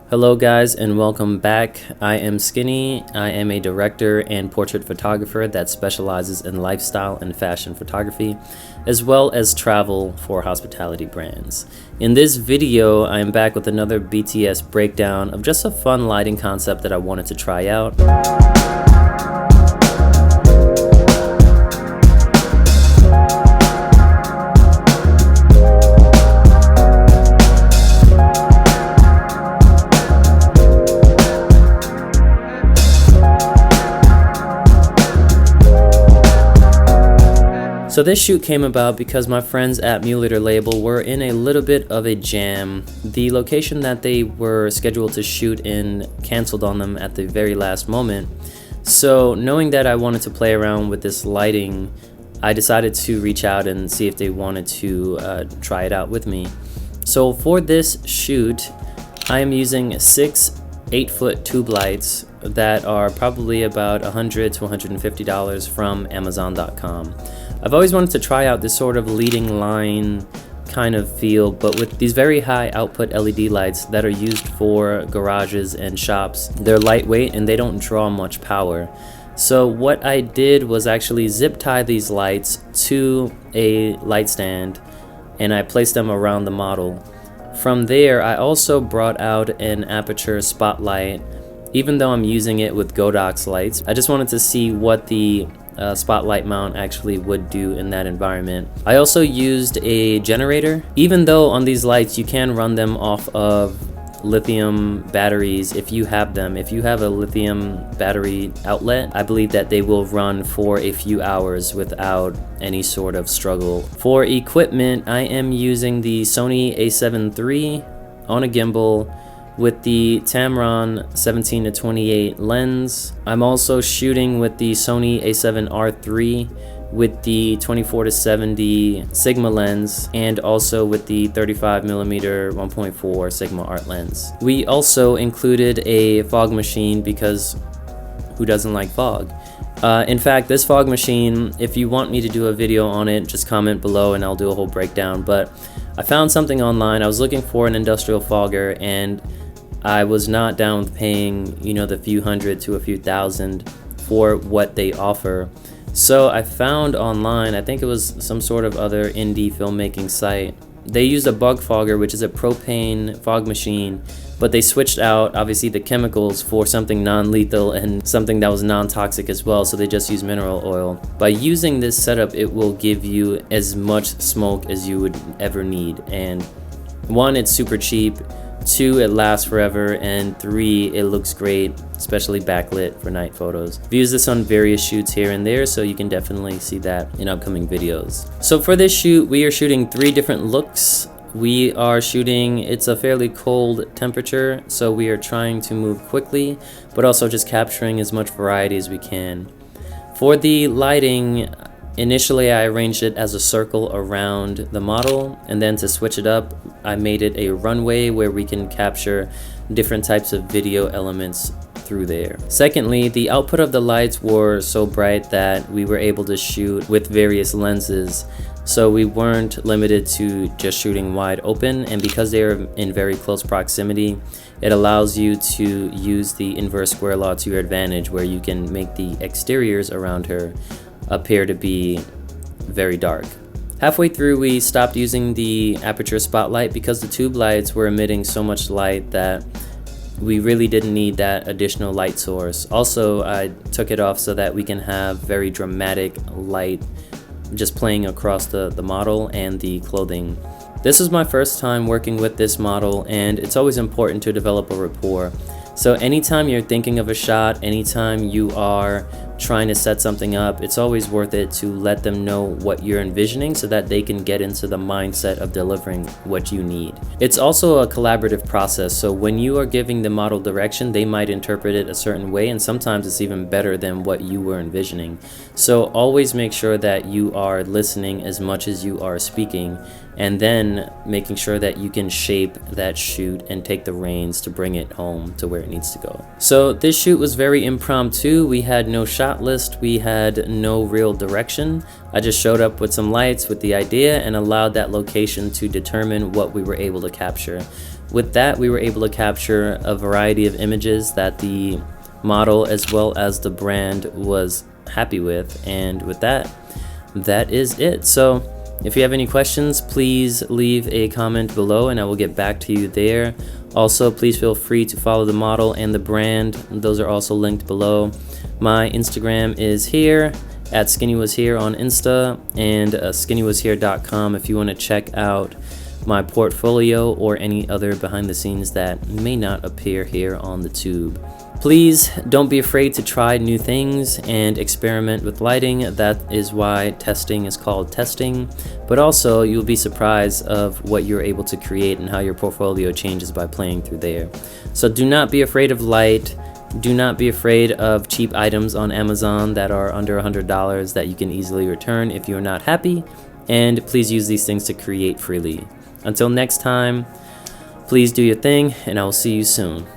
Hello guys and welcome back. I am Skinny. I am a director and portrait photographer that specializes in lifestyle and fashion photography, as well as travel for hospitality brands. In this video, I am back with another BTS breakdown of just a fun lighting concept that I wanted to try out. So this shoot came about because my friends at Muehleder Label were in a little bit of a jam. The location that they were scheduled to shoot in canceled on them at the very last moment. So knowing that I wanted to play around with this lighting, I decided to reach out and see if they wanted to try it out with me. So for this shoot, I am using 6 8-foot tube lights that are probably about $100 to $150 from Amazon.com. I've always wanted to try out this sort of leading line kind of feel, but with these very high output LED lights that are used for garages and shops. They're lightweight and they don't draw much power. So what I did was actually zip tie these lights to a light stand and I placed them around the model. From there, I also brought out an aperture spotlight. Even though I'm using it with Godox lights, I just wanted to see what the spotlight mount actually would do in that environment. I also used a generator. Even though on these lights you can run them off of lithium batteries if you have them. If you have a lithium battery outlet, I believe that they will run for a few hours without any sort of struggle. For equipment, I am using the Sony a7 III on a gimbal with the Tamron 17-28 lens. I'm also shooting with the Sony a7R III with the 24-70 Sigma lens and also with the 35mm 1.4 Sigma art lens. We also included a fog machine because who doesn't like fog? In fact, this fog machine, if you want me to do a video on it, just comment below and I'll do a whole breakdown. But I found something online. I was looking for an industrial fogger and I was not down with paying, you know, the few hundred to a few thousand for what they offer. So I found online, I think it was some sort of other indie filmmaking site. They used a bug fogger, which is a propane fog machine, but they switched out obviously the chemicals for something non-lethal and something that was non-toxic as well, so they just use mineral oil. By using this setup, it will give you as much smoke as you would ever need. And 1, it's super cheap. 2, it lasts forever, and 3, it looks great, especially backlit for night photos. I've used this on various shoots here and there, so you can definitely see that in upcoming videos. So for this shoot, we are shooting 3 different looks. We are shooting, it's a fairly cold temperature, so we are trying to move quickly, but also just capturing as much variety as we can. For the lighting, initially I arranged it as a circle around the model, and then to switch it up, I made it a runway where we can capture different types of video elements through there. Secondly, the output of the lights were so bright that we were able to shoot with various lenses. So we weren't limited to just shooting wide open, and because they're in very close proximity, it allows you to use the inverse square law to your advantage, where you can make the exteriors around her appear to be very dark. Halfway through, we stopped using the aperture spotlight because the tube lights were emitting so much light that we really didn't need that additional light source. Also, I took it off so that we can have very dramatic light just playing across the model and the clothing. This is my first time working with this model, and it's always important to develop a rapport. So anytime you're thinking of a shot, anytime you are trying to set something up, it's always worth it to let them know what you're envisioning so that they can get into the mindset of delivering what you need. It's also a collaborative process, so when you are giving the model direction, they might interpret it a certain way, and sometimes it's even better than what you were envisioning. So always make sure that you are listening as much as you are speaking, and then making sure that you can shape that shoot and take the reins to bring it home to where it needs to go. So this shoot was very impromptu. We had no shot list, we had no real direction. I just showed up with some lights with the idea and allowed that location to determine what we were able to capture. With that, we were able to capture a variety of images that the model as well as the brand was happy with, and with that, that is it. So if you have any questions, please leave a comment below and I will get back to you there. Also, please feel free to follow the model and the brand. Those are also linked below. My Instagram is here at SkinnyWasHere on Insta, and skinnywashere.com if you want to check out my portfolio or any other behind the scenes that may not appear here on the tube. Please don't be afraid to try new things and experiment with lighting. That is why testing is called testing. But also, you'll be surprised of what you're able to create and how your portfolio changes by playing through there. So do not be afraid of light. Do not be afraid of cheap items on Amazon that are under $100 that you can easily return if you're not happy. And please use these things to create freely. Until next time, please do your thing, and I will see you soon.